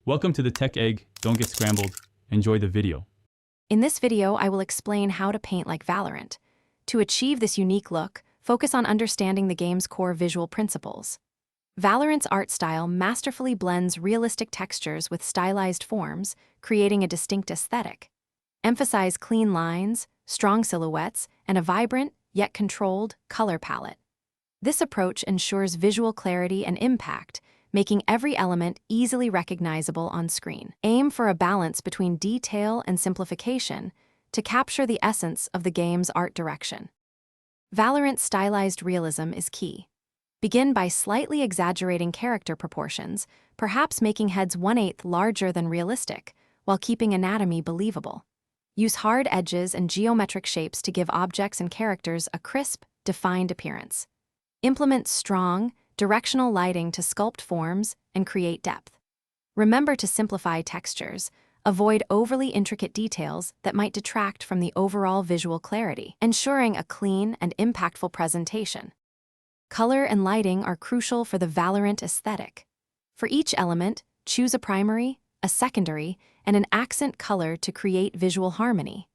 Welcome to the Tech Egg. Don't get scrambled. Enjoy the video. In this video, I will explain how to paint like Valorant. To achieve this unique look, focus on understanding the game's core visual principles. Valorant's art style masterfully blends realistic textures with stylized forms, creating a distinct aesthetic. Emphasize clean lines, strong silhouettes, and a vibrant, yet controlled, color palette. This approach ensures visual clarity and impact, making every element easily recognizable on screen. Aim for a balance between detail and simplification to capture the essence of the game's art direction. Valorant's stylized realism is key. Begin by slightly exaggerating character proportions, perhaps making heads 1/8 larger than realistic, while keeping anatomy believable. Use hard edges and geometric shapes to give objects and characters a crisp, defined appearance. Implement strong, directional lighting to sculpt forms and create depth. Remember to simplify textures, avoid overly intricate details that might detract from the overall visual clarity, ensuring a clean and impactful presentation. Color and lighting are crucial for the Valorant aesthetic. For each element, choose a primary, a secondary, and an accent color to create visual harmony.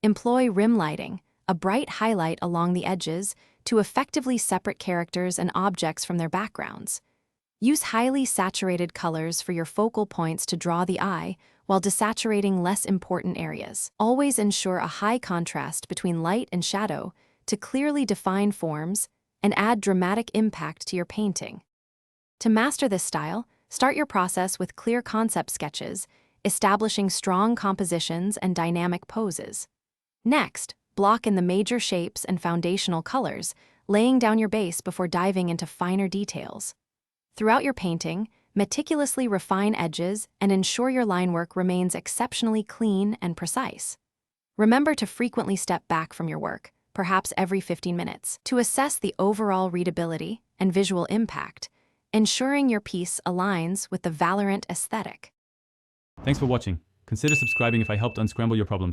Employ rim lighting, a bright highlight along the edges, to effectively separate characters and objects from their backgrounds. Use highly saturated colors for your focal points to draw the eye, while desaturating less important areas. Always ensure a high contrast between light and shadow to clearly define forms and add dramatic impact to your painting. To master this style, start your process with clear concept sketches, establishing strong compositions and dynamic poses. Next, block in the major shapes and foundational colors, laying down your base before diving into finer details. Throughout your painting, meticulously refine edges and ensure your line work remains exceptionally clean and precise. Remember to frequently step back from your work, perhaps every 15 minutes, to assess the overall readability and visual impact, ensuring your piece aligns with the Valorant aesthetic. Thanks for watching. Consider subscribing if I helped unscramble your problems.